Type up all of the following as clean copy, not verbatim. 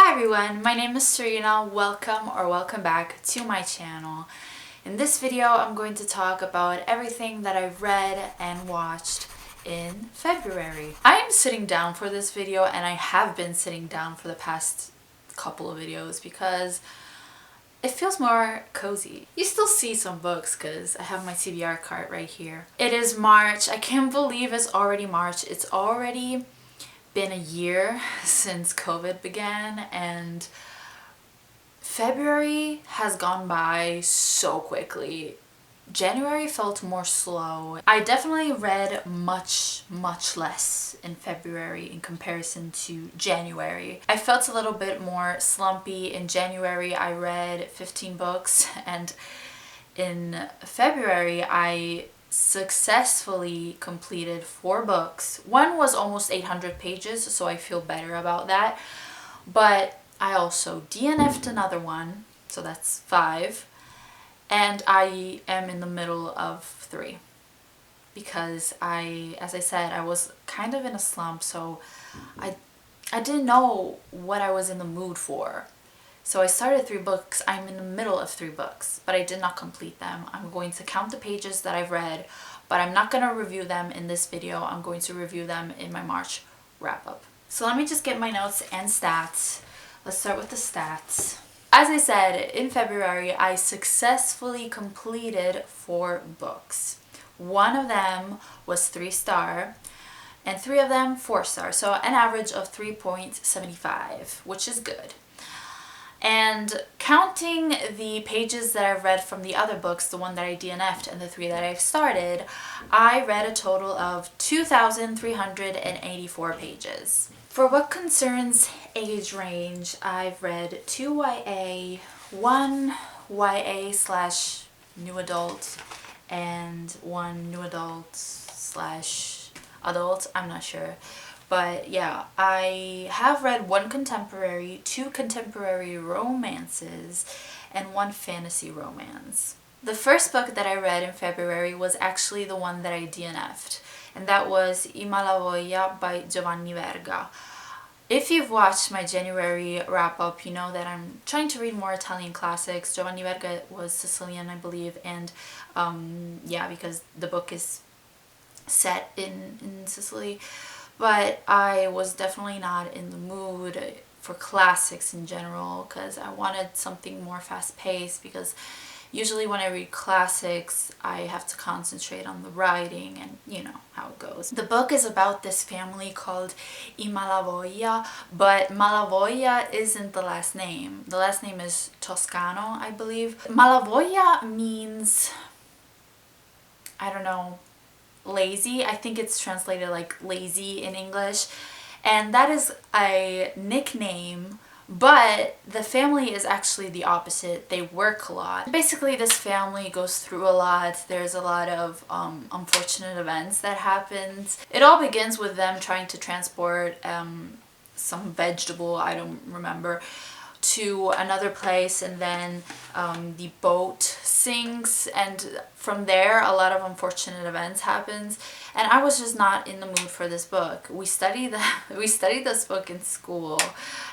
Hi everyone, my name is Serena. Welcome back to my channel. In this video, I'm going to talk about everything that I've read and watched in February. I am sitting down for this video, and I have been sitting down for the past couple of videos because it feels more cozy. You still see some books because I have my TBR cart right here. It is March. I can't believe it's already March. It's already been a year since COVID began, and February has gone by so quickly. January felt more slow. I definitely read much less in February in comparison to January. I felt a little bit more slumpy. In January I read 15 books, and in February I successfully completed 4 books. One was almost 800 pages, so I feel better about that. But I also DNF'd another one, so that's 5. And I am in the middle of 3 because as I said, I was kind of in a slump, so I didn't know what I was in the mood for. So I started 3 books. I'm in the middle of 3 books, but I did not complete them. I'm going to count the pages that I've read, but I'm not going to review them in this video. I'm going to review them in my March wrap-up. So let me just get my notes and stats. Let's start with the stats. As I said, in February, I successfully completed 4 books. 1 of them was 3-star, and 3 of them 4-star. So an average of 3.75, which is good. And counting the pages that I've read from the other books, the one that I DNF'd and the 3 that I've started, I read a total of 2,384 pages. For what concerns age range, I've read 2 YA, 1 YA/new adult, and 1 new adult/adult, I'm not sure. But yeah, I have read 1 contemporary, 2 contemporary romances, and 1 fantasy romance. The first book that I read in February was actually the one that I DNF'd, and that was Malavoglia by Giovanni Verga. If you've watched my January wrap-up, you know that I'm trying to read more Italian classics. Giovanni Verga was Sicilian, I believe, and yeah, because the book is set in Sicily. But I was definitely not in the mood for classics in general because I wanted something more fast-paced, because usually when I read classics I have to concentrate on the writing, and you know how it goes. The book is about this family called I Malavoglia, but Malavoglia isn't the last name. The last name is Toscano, I believe. Malavoglia means, I don't know, lazy. I think it's translated like lazy in English, and that is a nickname, but the family is actually the opposite. They work a lot. Basically, this family goes through a lot. There's a lot of unfortunate events that happens. It all begins with them trying to transport some vegetable, I don't remember, to another place, and then the boat sinks, and from there a lot of unfortunate events happens, and I was just not in the mood for this book. We studied this book in school,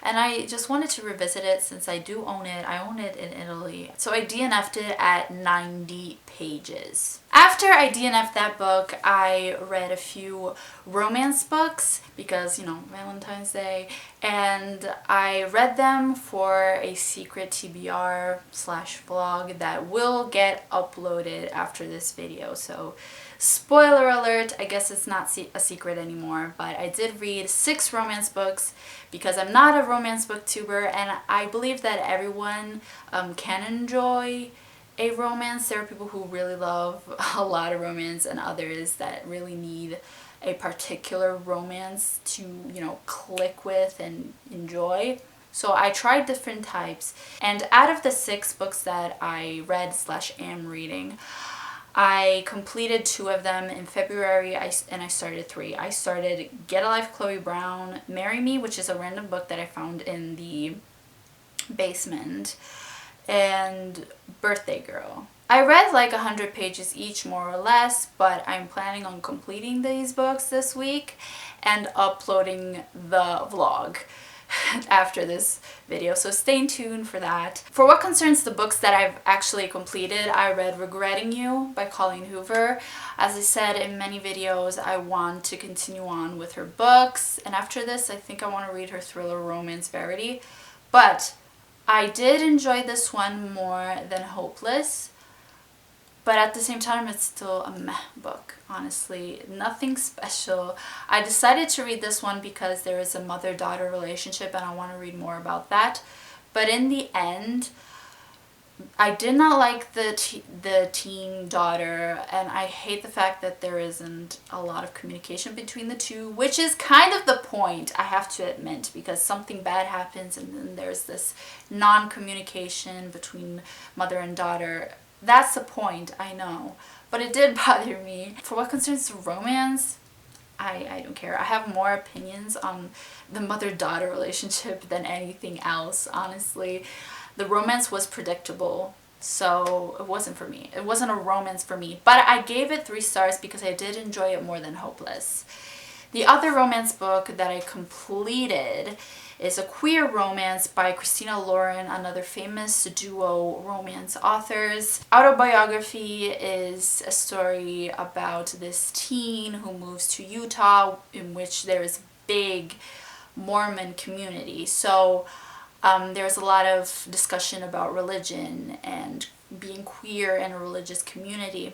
and I just wanted to revisit it since I do own it. I own it in Italy. So I DNF'd it at 90 pages. After I DNF'd that book, I read a few romance books because, you know, Valentine's Day, and I read them for a secret TBR/vlog that will get uploaded after this video. So spoiler alert, I guess it's not a secret anymore, but I did read 6 romance books because I'm not a romance booktuber, and I believe that everyone can enjoy a romance. There are people who really love a lot of romance, and others that really need a particular romance to, you know, click with and enjoy. So I tried different types, and out of the 6 books that I read/am reading, I completed 2 of them in February, and I started 3. I started Get a Life, Chloe Brown, Marry Me, which is a random book that I found in the basement, and Birthday Girl. I read like 100 pages each, more or less, but I'm planning on completing these books this week and uploading the vlog. after this video, so stay tuned for that. For what concerns the books that I've actually completed, I read Regretting You by Colleen Hoover. As I said in many videos, I want to continue on with her books, and after this I think I want to read her thriller romance Verity. But I did enjoy this one more than Hopeless, but at the same time it's still a meh book, honestly. Nothing special. I decided to read this one because there is a mother-daughter relationship and I want to read more about that. But in the end, I did not like the teen daughter, and I hate the fact that there isn't a lot of communication between the two, which is kind of the point, I have to admit, because something bad happens and then there's this non-communication between mother and daughter. That's the point, I know, but it did bother me. For what concerns romance, I don't care. I have more opinions on the mother-daughter relationship than anything else, honestly. The romance was predictable, so it wasn't for me. It wasn't a romance for me, but I gave it 3 stars because I did enjoy it more than Hopeless. The other romance book that I completed is a queer romance by Christina Lauren, another famous duo romance authors. Autobiography is a story about this teen who moves to Utah, in which there is a big Mormon community. So there's a lot of discussion about religion and being queer in a religious community.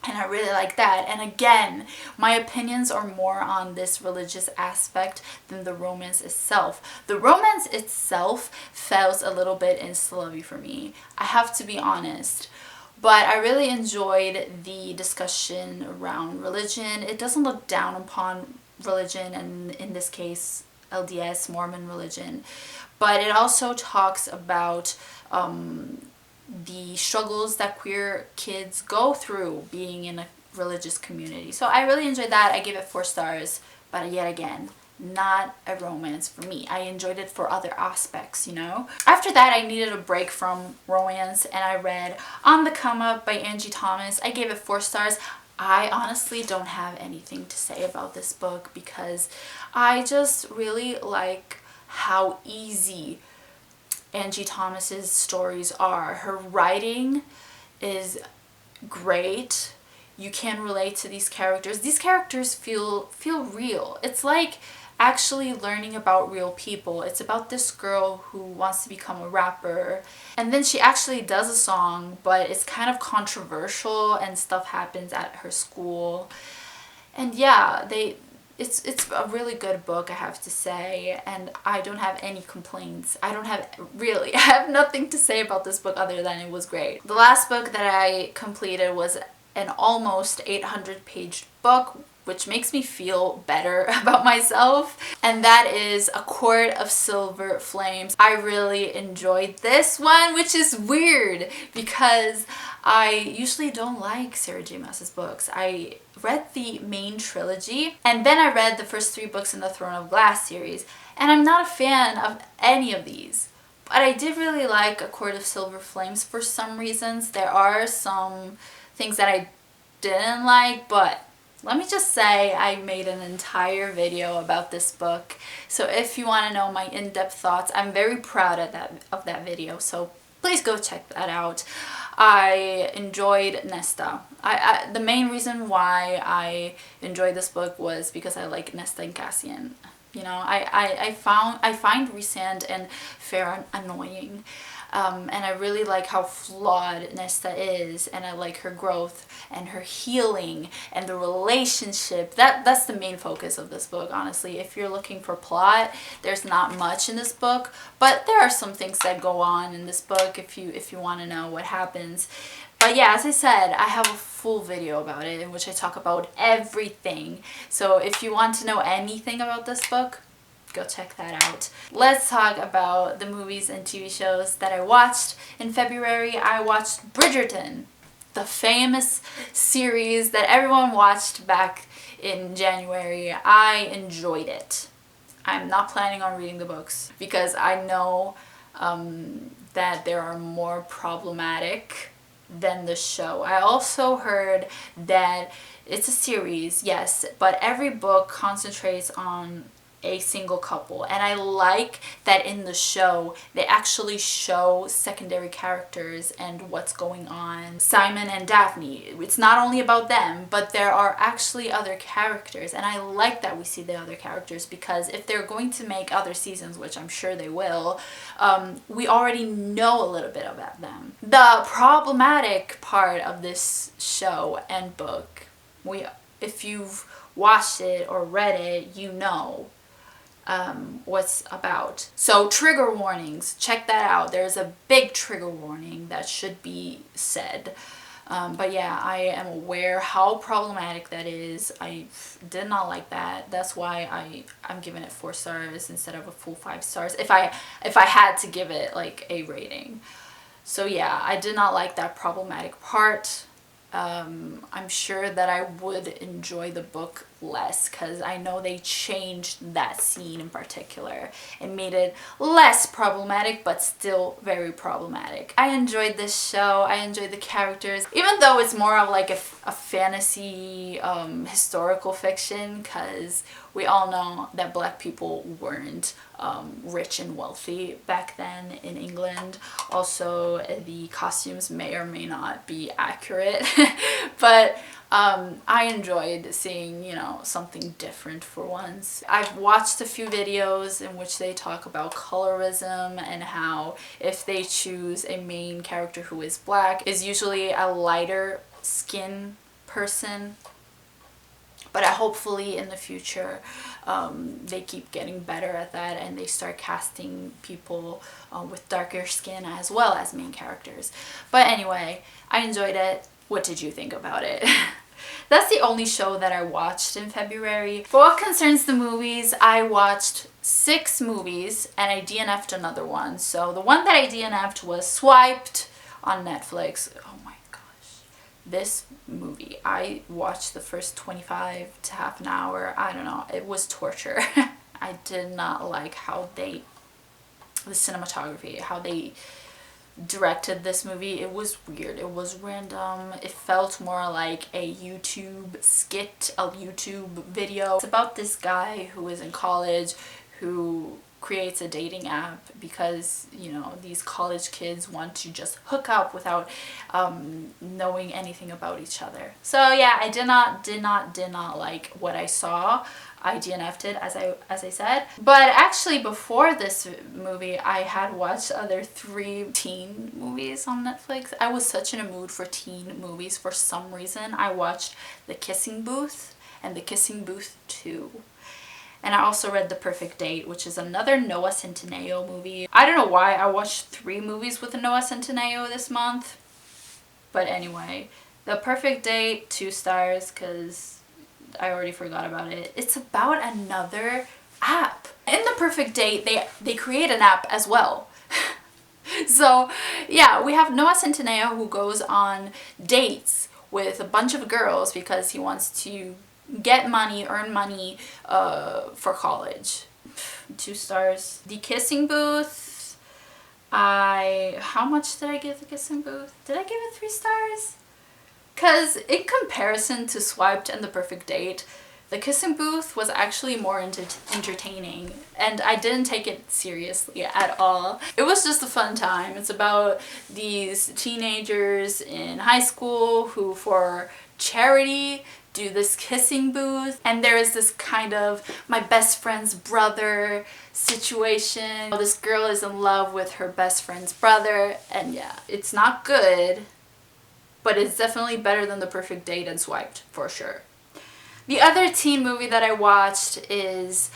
And I really like that. And again, my opinions are more on this religious aspect than the romance itself. The romance itself felt a little bit insta-lovey for me, I have to be honest. But I really enjoyed the discussion around religion. It doesn't look down upon religion, and in this case, LDS, Mormon religion. But it also talks about the struggles that queer kids go through being in a religious community. So I really enjoyed that. I gave it 4 stars, but yet again, not a romance for me. I enjoyed it for other aspects, you know? After that, I needed a break from romance, and I read On the Come Up by Angie Thomas. I gave it 4 stars. I honestly don't have anything to say about this book because I just really like how easy Angie Thomas's stories are. Her writing is great. You can relate to these characters. These characters feel real. It's like actually learning about real people. It's about this girl who wants to become a rapper, and then she actually does a song, but it's kind of controversial and stuff happens at her school. And yeah, it's a really good book, I have to say, and I don't have any complaints. I have nothing to say about this book other than it was great. The last book that I completed was an almost 800-page book, which makes me feel better about myself, and that is A Court of Silver Flames. I really enjoyed this one, which is weird because I usually don't like Sarah J. Maas's books. I read the main trilogy, and then I read the first 3 books in the Throne of Glass series, and I'm not a fan of any of these. But I did really like A Court of Silver Flames for some reasons. There are some things that I didn't like, but let me just say I made an entire video about this book. So if you want to know my in-depth thoughts, I'm very proud of that video. So please go check that out. I enjoyed Nesta. The main reason why I enjoyed this book was because I like Nesta and Cassian. You know, I find Rhysand and Farah annoying. And I really like how flawed Nesta is, and I like her growth and her healing and the relationship. That's the main focus of this book, honestly. If you're looking for plot, there's not much in this book, but there are some things that go on in this book if you want to know what happens. But yeah, as I said, I have a full video about it in which I talk about everything. So if you want to know anything about this book, go check that out. Let's talk about the movies and TV shows that I watched in February. I watched Bridgerton, the famous series that everyone watched back in January. I enjoyed it. I'm not planning on reading the books because I know that there are more problematic than the show. I also heard that it's a series, yes, but every book concentrates on a single couple. And I like that in the show they actually show secondary characters and what's going on. Simon and Daphne, it's not only about them, but there are actually other characters, and I like that we see the other characters, because if they're going to make other seasons, which I'm sure they will, we already know a little bit about them. The problematic part of this show and book, if you've watched it or read it, you know what's about. So trigger warnings, check that out. There's a big trigger warning that should be said. But yeah, I am aware how problematic that is. I did not like that. That's why I'm giving it 4 stars instead of a full 5 stars. If I had to give it like a rating. So yeah, I did not like that problematic part. I'm sure that I would enjoy the book less, because I know they changed that scene in particular and made it less problematic, but still very problematic. I enjoyed this show. I enjoyed the characters, even though it's more of like a fantasy historical fiction, because we all know that black people weren't rich and wealthy back then in England. Also, the costumes may or may not be accurate, but I enjoyed seeing, you know, something different for once. I've watched a few videos in which they talk about colorism and how if they choose a main character who is black, is usually a lighter skin person. But hopefully in the future they keep getting better at that and they start casting people with darker skin as well as main characters. But anyway, I enjoyed it. What did you think about it? That's the only show that I watched in February. For what concerns the movies, I watched 6 movies and I DNF'd another one. So the one that I DNF'd was Swiped on Netflix. Oh my gosh. This movie, I watched the first 25 to half an hour. I don't know. It was torture. I did not like how the cinematography, how they directed this movie. It was weird. It was random. It felt more like a YouTube skit, a YouTube video. It's about this guy who is in college who creates a dating app because, you know, these college kids want to just hook up without knowing anything about each other. So yeah, I did not like what I saw. I DNF'd it, as I said. But actually before this movie, I had watched other 3 teen movies on Netflix. I was such in a mood for teen movies for some reason. I watched The Kissing Booth and The Kissing Booth 2. And I also read The Perfect Date, which is another Noah Centineo movie. I don't know why I watched 3 movies with Noah Centineo this month. But anyway, The Perfect Date, 2 stars, because I already forgot about it. It's about another app. In The Perfect Date, they create an app as well. So yeah, we have Noah Centineo who goes on dates with a bunch of girls because he wants to get money, earn money for college. 2 stars. The Kissing Booth, how much did I give The Kissing Booth? Did I give it 3 stars? Because in comparison to Swiped and The Perfect Date, The Kissing Booth was actually more entertaining, and I didn't take it seriously at all. It was just a fun time. It's about these teenagers in high school who, for charity, do this kissing booth, and there is this kind of my best friend's brother situation. This girl is in love with her best friend's brother, and yeah, it's not good, but it's definitely better than The Perfect Date and Swiped, for sure. The other teen movie that I watched is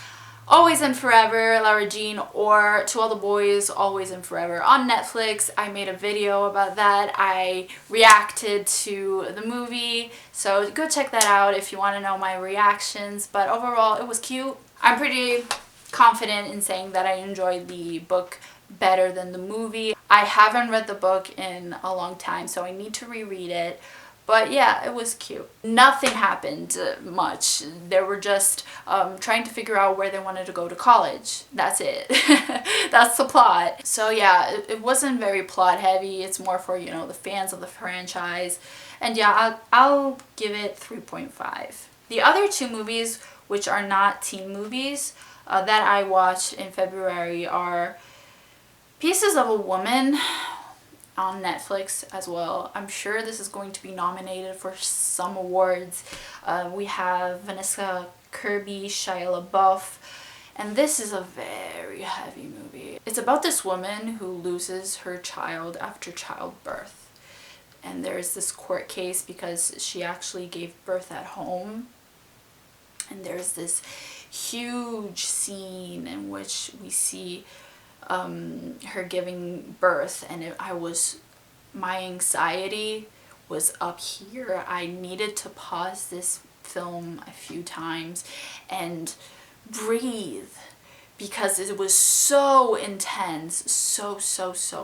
Always and Forever, Lara Jean, or To All the Boys, Always and Forever on Netflix. I made a video about that. I reacted to the movie, so go check that out if you want to know my reactions. But overall, it was cute. I'm pretty confident in saying that I enjoyed the book better than the movie. I haven't read the book in a long time, so I need to reread it. But yeah, it was cute. Nothing happened much. They were just trying to figure out where they wanted to go to college. That's it. That's the plot. So yeah, it wasn't very plot heavy. It's more for, you know, the fans of the franchise. And yeah, I'll give it 3.5. The other 2 movies, which are not teen movies, that I watched in February are Pieces of a Woman on Netflix as well. I'm sure this is going to be nominated for some awards. We have Vanessa Kirby, Shia LaBeouf, and this is a very heavy movie. It's about this woman who loses her child after childbirth. And there's this court case because she actually gave birth at home. And there's this huge scene in which we see her giving birth, and my anxiety was up here. I needed to pause this film a few times and breathe because it was so intense, so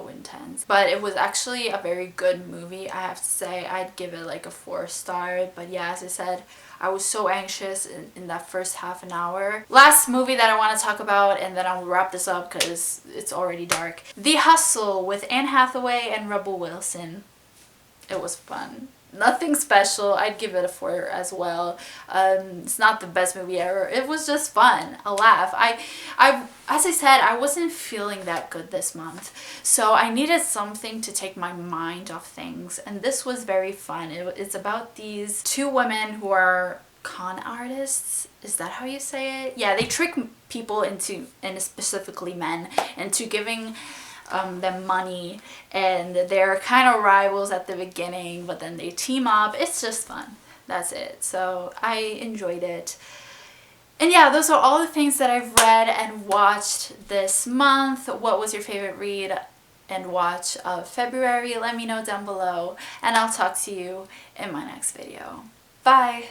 intense. But it was actually a very good movie, I have to say. I'd give it like a 4-star. But yeah, as I said, I was so anxious in that first half an hour. Last movie that I want to talk about, and then I'll wrap this up because it's already dark. The Hustle with Anne Hathaway and Rebel Wilson. It was fun. Nothing special. I'd give it a 4 as well. It's not the best movie ever. It was just fun. A laugh. As I said, I wasn't feeling that good this month. So I needed something to take my mind off things. And this was very fun. It's about these 2 women who are con artists. Is that how you say it? Yeah, they trick people into, and specifically men, into giving them money, and they're kind of rivals at the beginning, but then they team up. It's just fun. That's it. So I enjoyed it. And yeah, those are all the things that I've read and watched this month. What was your favorite read and watch of February? Let me know down below, and I'll talk to you in my next video. Bye!